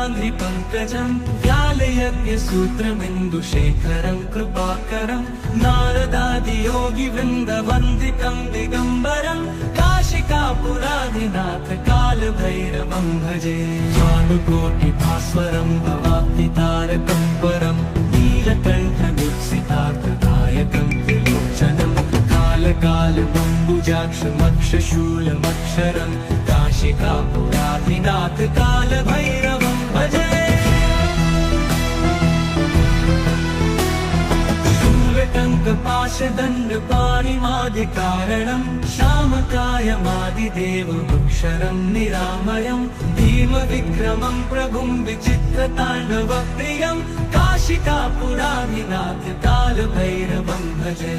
पावनाङ्घ्रिपङ्कजं व्यालयज्ञसूत्रमिन्दुशेखरं कृपाकरं नारदादियोगिवृन्दवन्दितं दिगम्बरं काशिकापुराधिनाथ कालभैरवं भजे। भानुकोटिभास्वरं भवाब्धितारकं परं नीलकण्ठदीप्सितार्थदायकं त्रिलोचनं कालकालबम्बुजाक्षमक्षशूलमक्षरं काशिकापुराधिनाथ कालभैरवं भजे। शूलटङ्कपाशदण्डपाणिमादिकारणं श्यामकायमादिदेवमक्षरं निरामयं भीमविक्रमं प्रभुं विचित्रताण्डवप्रियं काशिकापुराधिनाथ कालभैरवं भजे।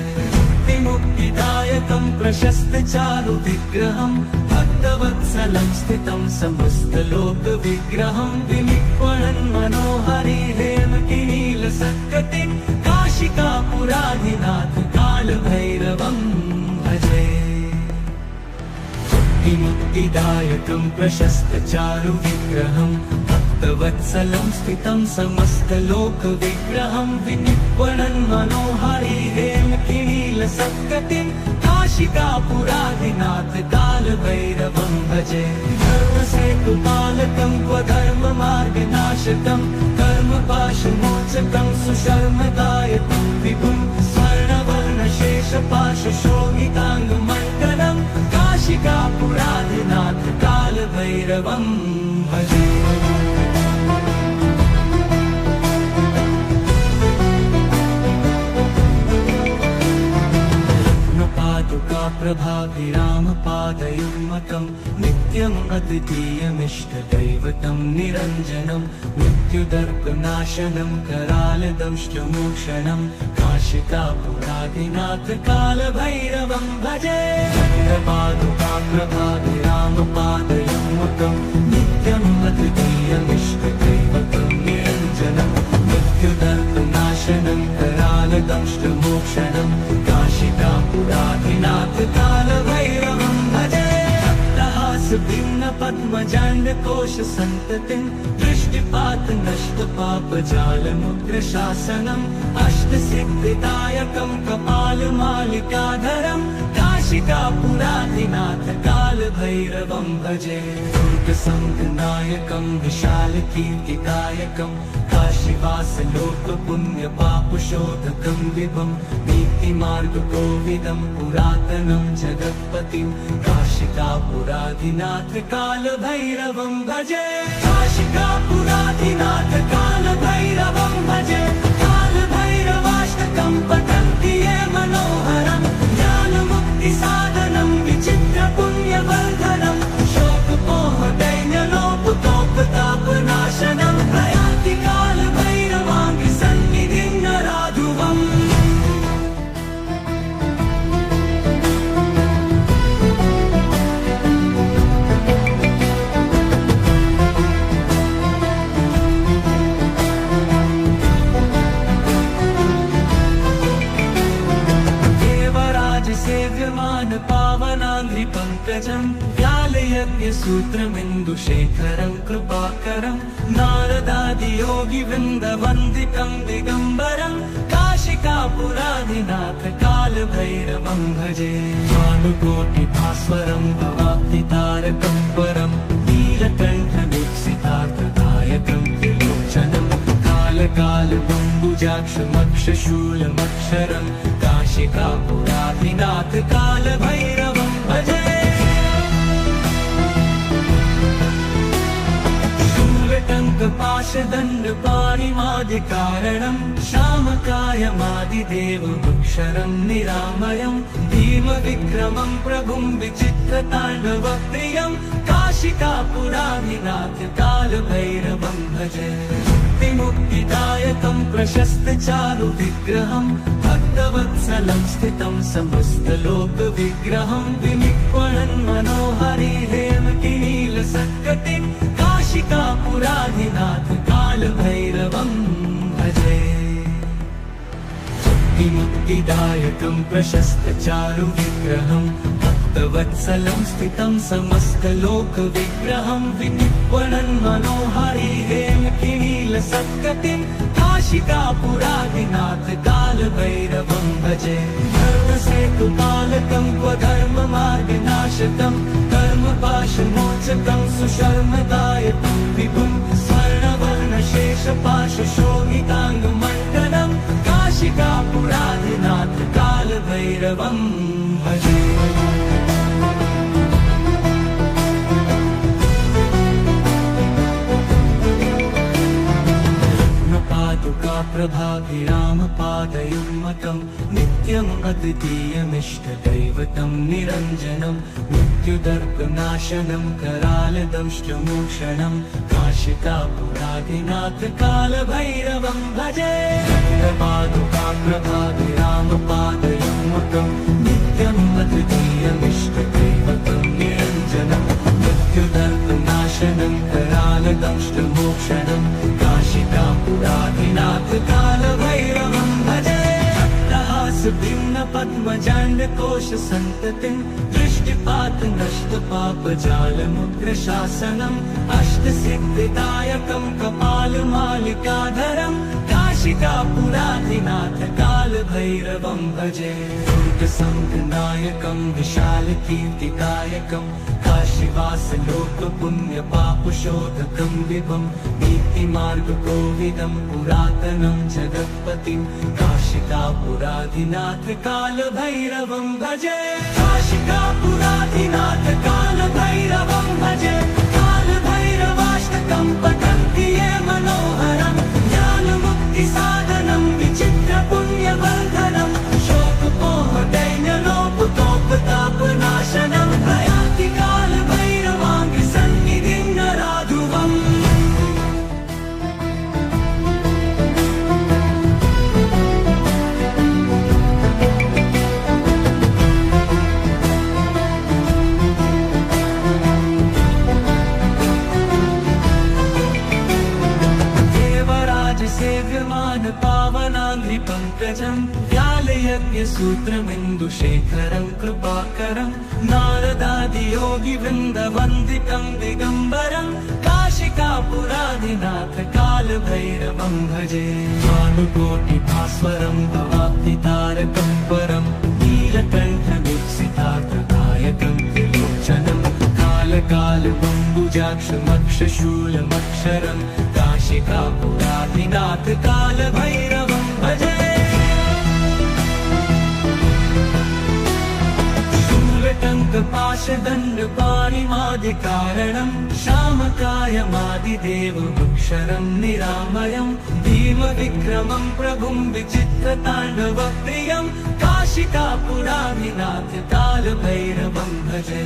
मुक्तिदायकं प्रशस्तचारुविग्रहं भक्तवत्सलं स्थितं समस्तलोकविग्रहं विनिक्वणन् मनोहरि हेमकिनीलसत्कटिं काशिकापुराधिनाथ कालभैरवं भजे। मुक्तिदायकं प्रशस्तचारुविग्रहं भक्तवत्सलं स्थितं समस्तलोकविग्रहं विनिक्वणन् मनोहरि हेमकिनीलसत्कटिं काशिकापुराधिनाथ कालभैरवं भजे। धर्मसेतुपालकं क्वधर्ममार्गनाशकं कर्मपाशमोचकं सुशर्मदायकं विभुं स्वर्णवर्णशेषपाशशोभिताङ्गमण्डलं काशिकापुराधिनाथ कालभैरवं भजे। प्रभाभिरामपादयुग्मकं नित्यम् अद्वितीयमिष्टदैवतं निरञ्जनं मृत्युदर्पनाशनं करालदंष्टमोक्षणं काशिकापुराधिनाथ कालभैरवं भजे। प्रभाभिरामपादयुग्मकं नित्यम् अद्वितीयमिष्टदैवतं निरञ्जनं मृत्युदर्पनाशनं करालदंष्टमोक्षणं काशिकापुराधिनाथ कालभैरवं भजे। भिन्नपद्मजाण्डकोशसन्ततिं दृष्टिपातनष्टपापजालमुग्रशासनम् अष्टसिद्धिदायकं कपालमालिकाधरं काशिकापुराधिनाथ कालभैरवं भजे। दुर्गसङ्घनायकं विशालकीर्तिदायकं काशीवासलोकपुण्यपापशोधकं विभं नीतिमार्गकोविदं पुरातनं जगत्पतिं काशिकापुराधिनाथ कालभैरवं भजे। काशिकापुराधिनाथ कालभैरवं भजे। कालभैरवाष्टकं पठन्ति ये मनोहरं ज्ञानमुक्तिसाधनं विचित्रपुण्यवर्धनं शोकमोहदैन्यलोपतोपतापनाशनं प्रयान्ति कालभैरवाङ्घ्रिसन्निधिं नराधुवम्। सेव्यमान पावनाङ्घ्रिपङ्कजं व्यालयज्ञसूत्रमिन्दुशेखरं कृपाकरं नारदादियोगिवृन्दवन्दितं दिगम्बरं काशिकापुराधिनाथ कालभैरवं भजे। भानुकोटिभास्वरं भवाब्धितारकं परं नीलकण्ठदीप्सितार्थदायकं त्रिलोचनं कालकालबम्बुजाक्षमक्षशूलमक्षरं काशिकापुराधिनाथ कालभैरवं भजे। शूलटङ्कपाशदण्डपाणिमादिकारणं श्यामकायमादिदेवमक्षरं निरामयं भीमविक्रमं प्रभुं विचित्रताण्डवप्रियं काशिकापुराधिनाथ कालभैरवं भजे। मुक्तिदायकं प्रशस्तचारुविग्रहं भक्तवत्सलं स्थितं समस्तलोकविग्रहं विनिक्वणन् मनोहरि हेमकिनीलसत्कटिं काशिकापुराधिनाथ कालभैरवं भजे। मुक्तिदायकं प्रशस्तचारुविग्रहं भक्तवत्सलं स्थितं समस्तलोकविग्रहं विनिर्वणं मनोहारी हेमकिनीलसत्कटिं काशिकापुरादिनाथ कालभैरवं भजे। धर्मसेतुपालकं क्व धर्ममार्गनाशकं कर्मपाशमोचकं सुशर्मदायकं विभुं स्वर्णवर्णशेषपाशशोभिताङ्गमण्डलं काशिकापुरादिनाथ कालभैरवं भजे। प्रभाभिरामपादयुग्मकं नित्यम् अद्वितीयमिष्टदैवतं निरञ्जनं मृत्युदर्पनाशनं करालदंष्टमोक्षणं काशिकापुरादिनाथ कालभैरवं भजे। प्रभाभिरामपादयुग्मकं नित्यम् अद्वितीयमिष्टदैवतं निरञ्जनं मृत्युदर्पनाशनं करालदंष्टमोक्षणं काशिकापुरादिनाथ कालभैरवं भजे। भिन्न पद्मजाण्डकोश सन्ततिं दृष्टिपात नष्ट पापजालमुग्रशासनम् अष्टसिद्धिदायकं कपालमालिकाधरं काशिकापुरादिनाथ कालभैरवं भजे। दुर्गसंघनायकं विशालकीर्तिदायकं काशीवासलोकपुण्यपापशोधकं विभं नीतिमार्गकोविदं पुरातनं जगत्पतिं काशिकापुरादिनाथ कालभैरवं भजे। काशिकापुरादिनाथ कालभैरवं भजे। कालभैरवाष्टकं पठन्ति ये मनोहरं ज्ञानमुक्तिसाधनं विचित्रपुण्यवर्धनं शोकपोहदैन्यलोपतोपतापनाशनं प्रयाति कालभैरवाङ्घ्रिसन्निधिं नराधुवम्। पावनाङ्घ्रिपङ्कजं व्यालयज्ञसूत्रमिन्दुशेखरं कृपाकरं नारदादियोगिवृन्दवन्दितं दिगम्बरं काशिकापुरादिनाथ कालभैरवं भजे। भानुकोटिभास्वरं भवाब्धितारकं परं नीलकण्ठवीक्षितार्थदायकं त्रिलोचनं कालकालबम्बुजाक्षमक्षशूलमक्षरं काशिकापुरादिनाथ कालभैरवं भजे। शूलटङ्कपाशदण्डपाणिमादिकारणं श्यामकायमादिदेवमक्षरं निरामयं भीमविक्रमं प्रभुं विचित्रताण्डवप्रियं काशिकापुरादिनाथ कालभैरवं भजे।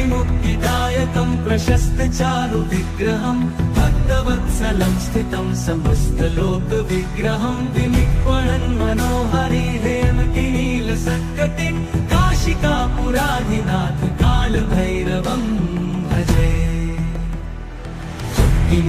मुक्तिदायकं प्रशस्तचारुविग्रहं भक्तवत्सलं स्थितं समस्तलोकविग्रहं विनिर्वणं मनोहारी हेमकिनीलसत्कटिं काशिकापुरादिनाथ कालभैरवं भजे।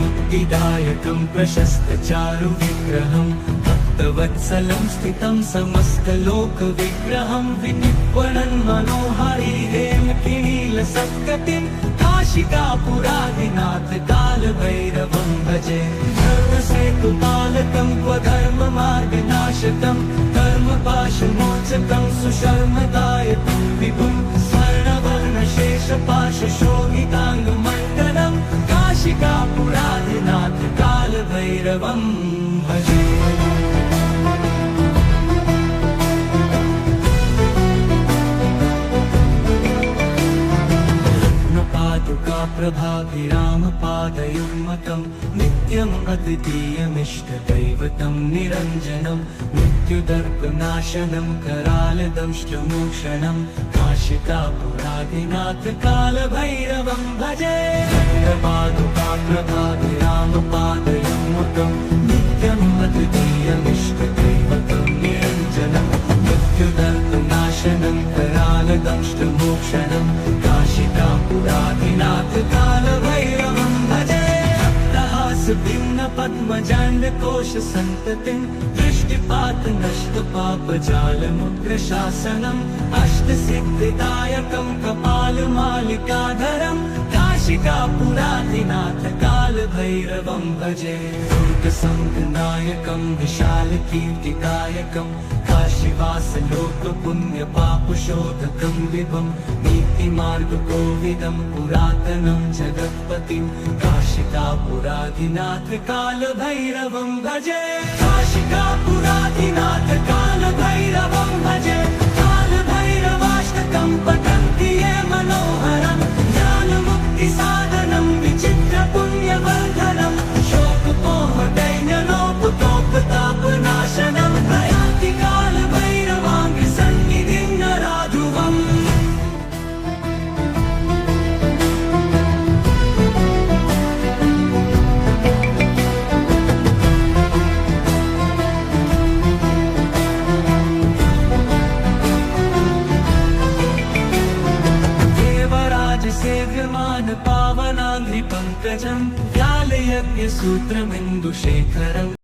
मुक्तिदायकं प्रशस्तचारुविग्रहं भक्तवत्सलं स्थितं समस्तलोकविग्रहं विनिर्वणं मनोहारी हेमकिनीलसत्कटिं काशिकापुरादिनाथ कालभैरवं भजे। धर्मसेतुपालकं क्व धर्ममार्गनाशकं कर्मपाशमोचकं सुशर्मदायकं विभुं स्वर्णवर्णशेषपाशशोभिताङ्गमण्डलं काशिकापुरादिनाथ कालभैरवं भजे। प्रभाभिरामपादयुग्मकं नित्यम् अद्वितीयमिष्टदैवतं निरञ्जनं मृत्युदर्पनाशनं करालदंष्टमोक्षणं काशिकापुरादिनाथ कालभैरवं भजे। प्रभाभिरामपादयुग्मकं नित्यम् अद्वितीयमिष्टदैवतं निरञ्जनं मृत्युदर्पनाशनं करालदंष्टमोक्षणं काशिकापुरादिनाथ कालभैरवं भजे। भिन्न पद्मजाण्ड कोश सन्ततिं दृष्टिपात नष्ट पाप जाल मुद्र शासनम् अष्ट सिद्धिदायकं कपालमालिकाधरं काशिकापुराधिनाथ काल भैरवं भजे दुर्ग संघनायकं विशाल कीर्तिकायकं काशीवास लोक पुण्य पाप शोधकं विभं नीति मार्ग कोविदं पुरातनं जगत्पतिं काशिकापुराधिनाथ काल भैरवं भजे काशिकापुराधिनाथ काल भैरवं भजे काल भैरवाष्टकं पठन्ति ये मनोहरं ज्ञान मुक्ति साधनं विचित्र पुण्यवर्धनं शोकपोह दैन्यलोपतोपतापनाशनं प्रयाति काल भैरवाङ्ग सन्निधिं नराधुवम् सेव्यमान पावनाङ्घ्रि पङ्कजं व्यालयज्ञ सूत्रमिन्दुशेखरम्